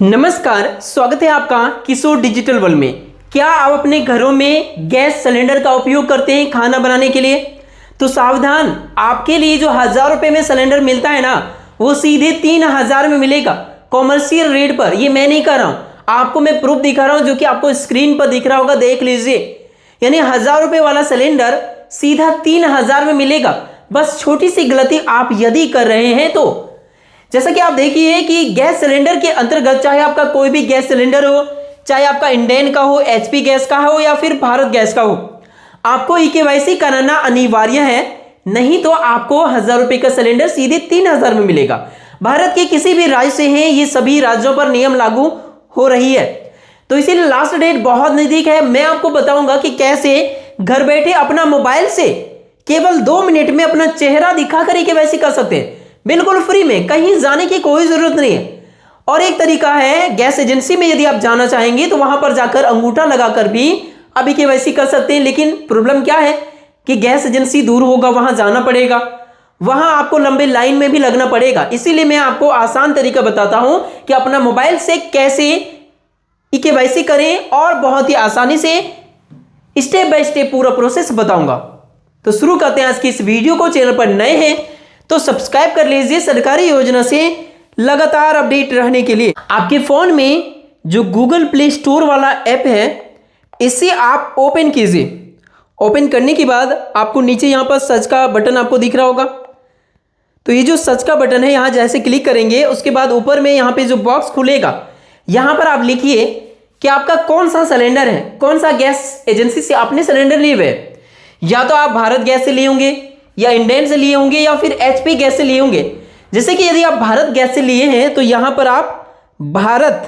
नमस्कार, स्वागत है आपका किशोर डिजिटल वर्ल्ड में। क्या आप अपने घरों में गैस सिलेंडर का उपयोग करते हैं खाना बनाने के लिए? तो सावधान, आपके लिए जो 1000 रुपए में सिलेंडर मिलता है ना, वो सीधे 3000 में मिलेगा कॉमर्शियल रेट पर। ये मैं नहीं कर रहा हूं, आपको मैं प्रूफ दिखा रहा हूं जो कि आपको स्क्रीन पर दिख रहा होगा, देख लीजिए। यानी 1000 रुपए वाला सिलेंडर सीधा 3000 में मिलेगा। बस छोटी सी गलती आप यदि कर रहे हैं तो जैसा कि आप देखिए कि गैस सिलेंडर के अंतर्गत चाहे आपका कोई भी गैस सिलेंडर हो, चाहे आपका इंडेन का हो, एचपी गैस का हो या फिर भारत गैस का हो, आपको ईकेवाईसी कराना अनिवार्य है। नहीं तो आपको 1000 रुपए का सिलेंडर सीधे 3000 में मिलेगा। भारत के किसी भी राज्य से हैं, ये सभी राज्यों पर नियम लागू हो रही है। तो इसीलिए लास्ट डेट बहुत नजदीक है। मैं आपको बताऊंगा कि कैसे घर बैठे अपना मोबाइल से केवल 2 मिनट में अपना चेहरा दिखाकर ईकेवाईसी कर सकते हैं, बिल्कुल फ्री में, कहीं जाने की कोई जरूरत नहीं है। और एक तरीका है, गैस एजेंसी में यदि आप जाना चाहेंगे तो वहां पर जाकर अंगूठा लगाकर भी आप ईकेवाईसी कर सकते हैं। लेकिन प्रॉब्लम क्या है कि गैस एजेंसी दूर होगा, वहां जाना पड़ेगा, वहां आपको लंबे लाइन में भी लगना पड़ेगा। इसीलिए मैं आपको आसान तरीका बताता हूं कि अपना मोबाइल से कैसे ईकेवाईसी करें और बहुत ही आसानी से स्टेप बाय स्टेप पूरा प्रोसेस बताऊंगा। तो शुरू करते हैं आज की इस वीडियो को। चैनल पर नए हैं तो सब्सक्राइब कर लीजिए सरकारी योजना से लगातार अपडेट रहने के लिए। आपके फोन में जो गूगल प्ले स्टोर वाला ऐप है, इसे आप ओपन कीजिए। ओपन करने के बाद आपको नीचे यहां पर सर्च का बटन आपको दिख रहा होगा। तो ये जो सर्च का बटन है, यहां जैसे क्लिक करेंगे उसके बाद ऊपर में यहां पे जो बॉक्स खुलेगा, यहां पर आप लिखिए कि आपका कौन सा सिलेंडर है, कौन सा गैस एजेंसी से आपने सिलेंडर लिए हुए। या तो आप भारत गैस से लिए होंगे, या इंडेन से लिए होंगे, या फिर एचपी गैस से लिए होंगे। जैसे कि यदि आप भारत गैस से लिए हैं तो यहां पर आप भारत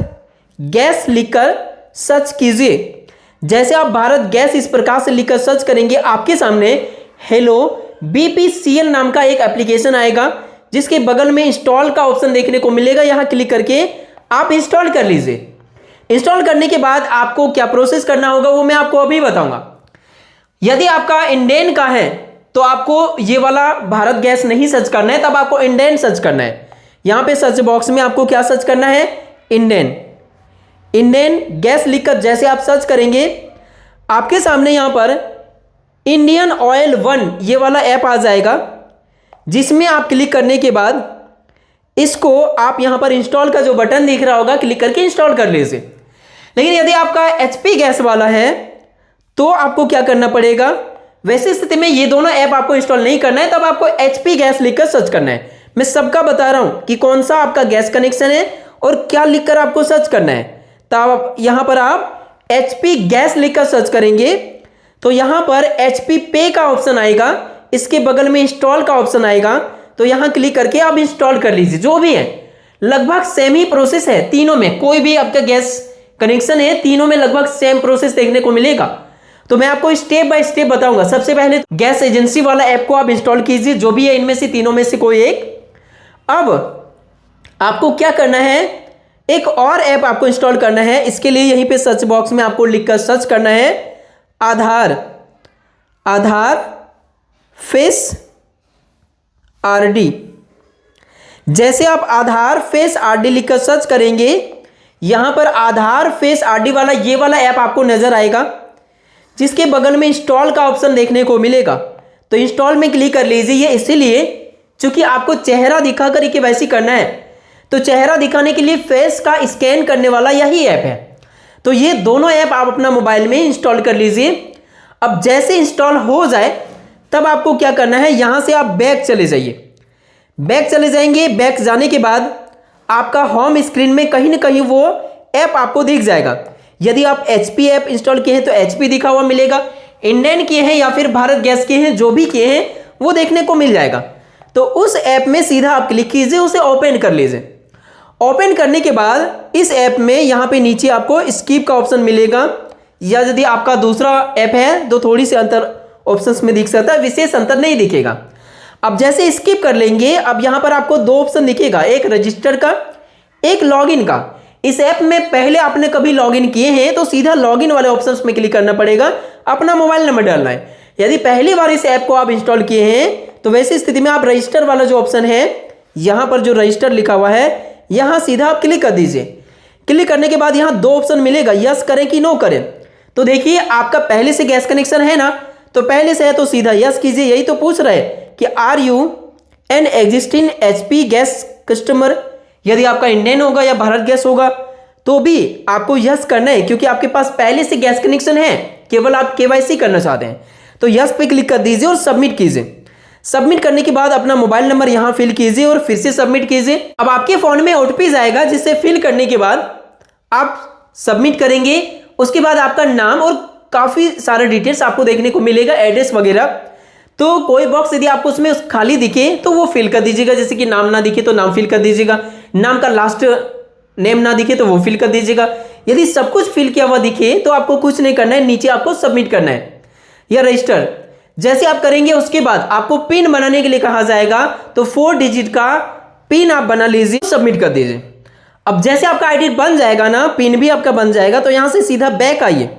गैस लिखकर सर्च कीजिए। जैसे आप भारत गैस इस प्रकार से लिखकर सर्च करेंगे, आपके सामने हेलो बीपीसीएल नाम का एक एप्लीकेशन आएगा, जिसके बगल में इंस्टॉल का ऑप्शन देखने को मिलेगा। यहां क्लिक करके आप इंस्टॉल कर लीजिए। इंस्टॉल करने के बाद आपको क्या प्रोसेस करना होगा वो मैं आपको अभी बताऊंगा। यदि आपका इंडेन का है तो आपको ये वाला भारत गैस नहीं सर्च करना है, तब आपको इंडेन सर्च करना है। यहां पे सर्च बॉक्स में आपको क्या सर्च करना है, इंडेन। इंडेन गैस लिखकर जैसे आप सर्च करेंगे, आपके सामने यहां पर इंडियन ऑयल 1 ये वाला ऐप आ जाएगा, जिसमें आप क्लिक करने के बाद इसको आप यहां पर इंस्टॉल का जो बटन दिख रहा होगा, क्लिक करके इंस्टॉल कर लीजिए। लेकिन यदि आपका एचपी गैस वाला है तो आपको क्या करना पड़ेगा, वैसी स्थिति में ये दोनों ऐप आपको इंस्टॉल नहीं करना है, तब आपको एचपी गैस लिखकर सर्च करना है। मैं सबका बता रहा हूं कि कौन सा आपका गैस कनेक्शन है और क्या लिखकर आपको सर्च करना है। तब यहां पर आप एचपी गैस लिखकर सर्च करेंगे तो यहां पर एचपी पे का ऑप्शन आएगा, इसके बगल में इंस्टॉल का ऑप्शन आएगा। तो यहां क्लिक करके आप इंस्टॉल कर लीजिए। जो भी है लगभग सेम ही प्रोसेस है तीनों में, कोई भी आपका गैस कनेक्शन है तीनों में लगभग सेम प्रोसेस देखने को मिलेगा। तो मैं आपको स्टेप बाय स्टेप बताऊंगा। सबसे पहले गैस एजेंसी वाला ऐप को आप इंस्टॉल कीजिए, जो भी है इनमें से तीनों में से कोई एक। अब आपको क्या करना है, एक और ऐप आपको इंस्टॉल करना है। इसके लिए यहीं पे सर्च बॉक्स में आपको लिखकर सर्च करना है आधार फेस आरडी। जैसे आप आधार फेस आरडी लिखकर सर्च करेंगे, यहां पर आधार फेस आरडी वाला ये वाला ऐप आपको नजर आएगा, जिसके बगल में इंस्टॉल का ऑप्शन देखने को मिलेगा। तो इंस्टॉल में क्लिक कर लीजिए। ये इसीलिए क्योंकि आपको चेहरा दिखाकर ईकेवाईसी करना है, तो चेहरा दिखाने के लिए फेस का स्कैन करने वाला यही ऐप है। तो ये दोनों ऐप आप अपना मोबाइल में इंस्टॉल कर लीजिए। अब जैसे इंस्टॉल हो जाए तब आपको क्या करना है, यहां से आप बैक चले जाइए। बैक चले जाएंगे। बैक जाने के बाद आपका होम स्क्रीन में कहीं ना कहीं वो ऐप आपको दिख जाएगा। यदि आप एचपी ऐप इंस्टॉल किए हैं तो एचपी दिखा हुआ मिलेगा, इंडेन किए हैं या फिर भारत गैस किए हैं, जो भी किए हैं वो देखने को मिल जाएगा। तो उस ऐप में सीधा आप क्लिक कीजिए, उसे ओपन कर लीजिए। ओपन करने के बाद इस ऐप में यहां पे नीचे आपको स्किप का ऑप्शन मिलेगा, या यदि आपका दूसरा ऐप है तो थोड़ी सी अंतर ऑप्शंस में दिख सकता है, विशेष अंतर नहीं दिखेगा। अब जैसे स्किप कर लेंगे, अब यहां पर आपको 2 ऑप्शन दिखेगा, एक रजिस्टर का, एक लॉगिन का। इस ऐप में पहले आपने कभी लॉगिन किए हैं तो सीधा लॉगिन वाले ऑप्शंस में क्लिक करना पड़ेगा, अपना मोबाइल नंबर डालना है। यदि पहली बार इस ऐप को आप इंस्टॉल किए हैं तो वैसी स्थिति में आप रजिस्टर वाला जो ऑप्शन है, यहां पर जो रजिस्टर लिखा हुआ है, यहां सीधा आप क्लिक कर दीजिए। क्लिक करने के बाद यहाँ 2 ऑप्शन मिलेगा, यस करें कि नो करें। तो देखिए आपका पहले से गैस कनेक्शन है ना, तो पहले से है तो सीधा यस कीजिए। यही तो पूछ रहे कि are you an existing HP gas customer. यदि आपका इंडियन होगा या भारत गैस होगा तो भी आपको यस करना है, क्योंकि आपके पास पहले से गैस कनेक्शन है, केवल आप केवाईसी करना चाहते हैं। तो यस पे क्लिक कर दीजिए और सबमिट कीजिए। सबमिट करने के बाद अपना मोबाइल नंबर यहां फिल कीजिए और फिर से सबमिट कीजिए। अब आपके फोन में ओटीपी आएगा, जिसे फिल करने के बाद आप सबमिट करेंगे। उसके बाद आपका नाम और काफी सारे डिटेल्स आपको देखने को मिलेगा, एड्रेस वगैरह। तो कोई बॉक्स यदि आपको उसमें खाली दिखे तो वो फिल कर दीजिएगा, जैसे कि नाम ना दिखे तो नाम फिल कर दीजिएगा, नाम का लास्ट नेम ना दिखे तो वो फिल कर दीजिएगा। यदि सब कुछ फिल किया हुआ दिखे तो आपको कुछ नहीं करना है, नीचे आपको सबमिट करना है या रजिस्टर जैसे आप करेंगे। उसके बाद आपको पिन बनाने के लिए कहा जाएगा, तो 4 डिजिट का पिन आप बना लीजिए, सबमिट कर दीजिए। अब जैसे आपका आईडी बन जाएगा ना, पिन भी आपका बन जाएगा, तो यहां से सीधा बैक आइए।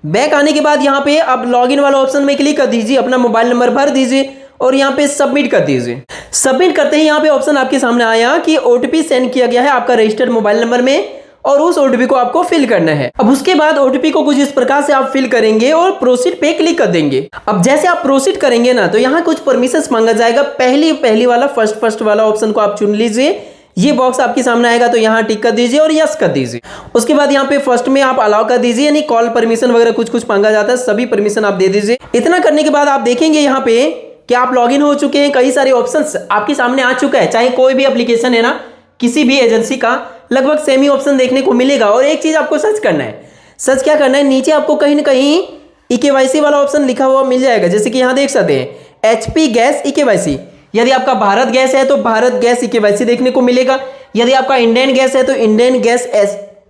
बैक आने के बाद यहाँ पे आप लॉगिन वाला ऑप्शन में क्लिक कर दीजिए, अपना मोबाइल नंबर भर दीजिए और यहाँ पे सबमिट कर दीजिए। सबमिट करते ही यहाँ पे ऑप्शन आपके सामने आया कि ओटीपी सेंड किया गया है आपका रजिस्टर्ड मोबाइल नंबर में और उस ओटीपी को आपको फिल करना है। अब उसके बाद ओटीपी को कुछ इस प्रकार से आप फिल करेंगे और प्रोसीड पे क्लिक कर देंगे। अब जैसे आप प्रोसीड करेंगे ना, तो यहाँ कुछ परमिशंस मांगा जाएगा। पहली वाला फर्स्ट वाला ऑप्शन को आप चुन लीजिए। ये बॉक्स आपके सामने आएगा तो यहाँ टिक कर दीजिए और यस कर दीजिए। उसके बाद यहाँ पे फर्स्ट में आप अलाउ कर दीजिए, यानी कॉल परमिशन वगैरह कुछ मांगा जाता है, सभी परमिशन आप दे दीजिए। इतना करने के बाद आप देखेंगे यहाँ पे कि आप लॉगिन हो चुके हैं। कई सारे ऑप्शंस आपके सामने आ चुका है। चाहे कोई भी एप्लीकेशन है ना, किसी भी एजेंसी का, लगभग सेम ही ऑप्शन देखने को मिलेगा। और एक चीज आपको सर्च करना है। सर्च क्या करना है, नीचे आपको कहीं ना कहीं ईकेवाईसी वाला ऑप्शन लिखा हुआ मिल जाएगा, जैसे कि यहाँ देख सकते हैं एचपी गैस ईकेवाईसी। यदि आपका भारत गैस है तो भारत गैस ईकेवाईसी देखने को मिलेगा। यदि आपका इंडियन गैस है तो इंडियन गैस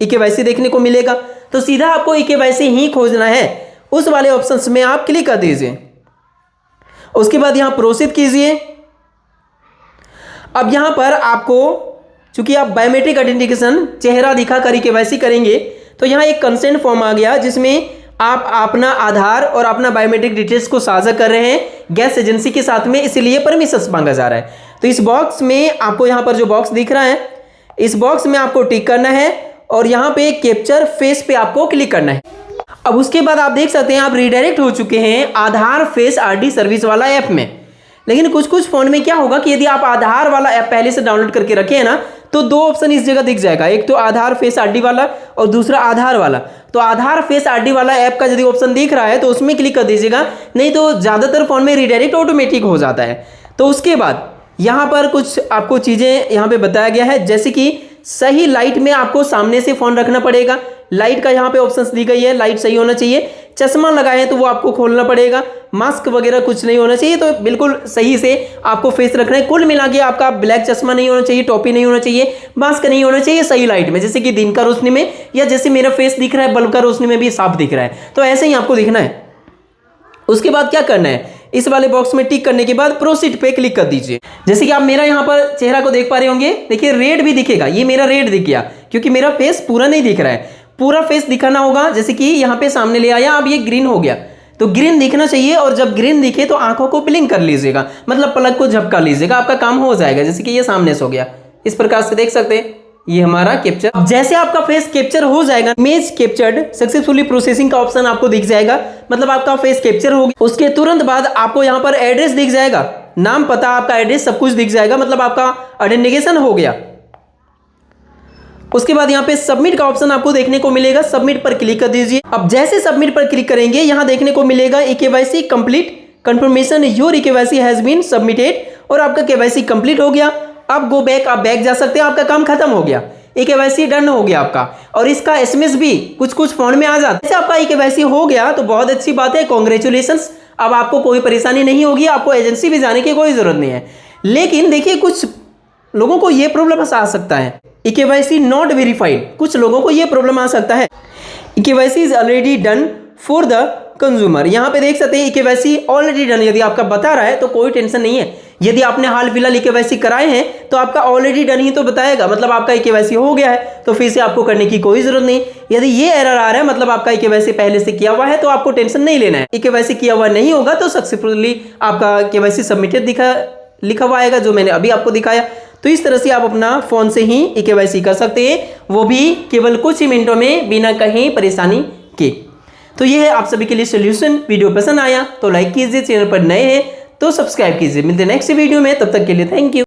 ईकेवाईसी देखने को मिलेगा। तो सीधा आपको ईकेवाईसी ही खोजना है, उस वाले ऑप्शन में आप क्लिक कर दीजिए। उसके बाद यहां प्रोसीड कीजिए। अब यहां पर आपको, चूंकि आप बायोमेट्रिक आइडेंटिफिकेशन चेहरा दिखाकर केवाईसी करेंगे, तो यहां एक कंसेंट फॉर्म आ गया, जिसमें आप अपना आधार और अपना बायोमेट्रिक डिटेल्स को साझा कर रहे हैं गैस एजेंसी के साथ में, इसलिए परमिशन मांगा जा रहा है। तो इस बॉक्स में आपको, यहां पर जो बॉक्स दिख रहा है, इस बॉक्स में आपको टिक करना है और यहां पे कैप्चर फेस पे आपको क्लिक करना है। अब उसके बाद आप देख सकते हैं आप रिडायरेक्ट हो चुके हैं आधार फेस आरडी सर्विस वाला ऐप में। लेकिन कुछ फोन में क्या होगा कि यदि आप आधार वाला ऐप पहले से डाउनलोड करके रखे हैं ना, तो 2 ऑप्शन इस जगह दिख जाएगा, एक तो आधार फेस आरडी वाला और दूसरा आधार वाला। तो आधार फेस आरडी वाला ऐप का यदि ऑप्शन दिख रहा है तो उसमें क्लिक कर दीजिएगा, नहीं तो ज्यादातर फोन में रिडायरेक्ट ऑटोमेटिक हो जाता है। तो उसके बाद यहाँ पर कुछ आपको चीजें यहाँ पे बताया गया है, जैसे कि सही लाइट में आपको सामने से फोन रखना पड़ेगा। लाइट का यहाँ पे ऑप्शंस दी गई है, लाइट सही होना चाहिए। चश्मा लगाए हैं तो वो आपको खोलना पड़ेगा। मास्क वगैरह कुछ नहीं होना चाहिए, तो बिल्कुल सही से आपको फेस रखना है। कुल मिला के आपका ब्लैक चश्मा नहीं होना चाहिए, टोपी नहीं होना चाहिए, मास्क नहीं होना चाहिए, सही लाइट में, जैसे कि दिन का रोशनी में, या जैसे मेरा फेस दिख रहा है बल्ब का रोशनी में भी साफ दिख रहा है, तो ऐसे ही आपको दिखना है। उसके बाद क्या करना है, इस वाले बॉक्स में टिक करने के बाद प्रोसीड पे क्लिक कर दीजिए। जैसे कि आप मेरा यहाँ पर चेहरा को देख पा रहे होंगे, देखिए रेड भी दिखेगा, ये मेरा रेड दिख गया क्योंकि मेरा फेस पूरा नहीं दिख रहा है। पूरा फेस दिखाना होगा, जैसे कि यहाँ पे सामने ले आया, अब ये ग्रीन हो गया, तो ग्रीन दिखना चाहिए। और जब ग्रीन दिखे तो आंखों को ब्लिंक कर लीजिएगा, मतलब पलक को झपका लीजिएगा, आपका काम हो जाएगा। जैसे कि ये सामने से हो गया, इस प्रकार से देख सकते हैं, ये हमारा कैप्चर। अब जैसे आपका फेस कैप्चर हो जाएगा, इमेज कैप्चर्ड सक्सेसफुली प्रोसेसिंग का ऑप्शन आपको दिख जाएगा, मतलब आपका फेस कैप्चर हो गया। उसके तुरंत बाद आपको यहाँ पर एड्रेस दिख जाएगा, नाम, पता, आपका एड्रेस सब कुछ दिख जाएगा, मतलब आपका आइडेंटिफिकेशन हो गया। उसके बाद यहाँ पे सबमिट का ऑप्शन आपको देखने को मिलेगा, सबमिट पर क्लिक कर दीजिए। अब जैसे सबमिट पर क्लिक करेंगे, यहाँ देखने को मिलेगा KYC complete, confirmation your KYC has been submitted, और आपका केवाईसी कंप्लीट हो गया। अब गो बैक, आप बैक जा सकते हैं, आपका काम खत्म हो गया, केवाईसी डन हो गया आपका। और इसका एसएमएस भी कुछ फोन में आ जाता है। जैसे आपका केवाईसी हो गया तो बहुत अच्छी बात है, कॉन्ग्रेचुलेशंस। अब आपको कोई परेशानी नहीं होगी, आपको एजेंसी भी जाने की कोई जरूरत नहीं है। लेकिन देखिए, कुछ लोगों को यह प्रॉब्लम आ सकता है, केवाईसी नॉट वेरीफाइड। कुछ लोगों को यह प्रॉब्लम आ सकता है, KYC is already done for the consumer. यहां पे देख सकते हैं केवाईसी ऑलरेडी डन, यदि आपका बता रहा है तो कोई टेंशन नहीं है। यदि आपने हाल फिलहाल केवाईसी कराए हैं तो आपका ऑलरेडी डन ही तो बताएगा, मतलब आपका केवाईसी हो गया है, तो फिर से आपको करने की कोई जरूरत नहीं। यदि ये एरर आ रहा है, मतलब आपका केवाईसी पहले से किया हुआ है, तो आपको टेंशन नहीं लेना है। केवाईसी किया हुआ नहीं होगा तो सक्सेसफुली आपका केवाईसी सबमिटेड लिखा हुआ आएगा जो मैंने अभी आपको दिखाया। तो इस तरह से आप अपना फ़ोन से ही eKYC कर सकते हैं, वो भी केवल कुछ ही मिनटों में बिना कहीं परेशानी के। तो ये है आप सभी के लिए सोल्यूशन। वीडियो पसंद आया तो लाइक कीजिए, चैनल पर नए हैं तो सब्सक्राइब कीजिए। मिलते हैं नेक्स्ट वीडियो में, तब तक के लिए थैंक यू।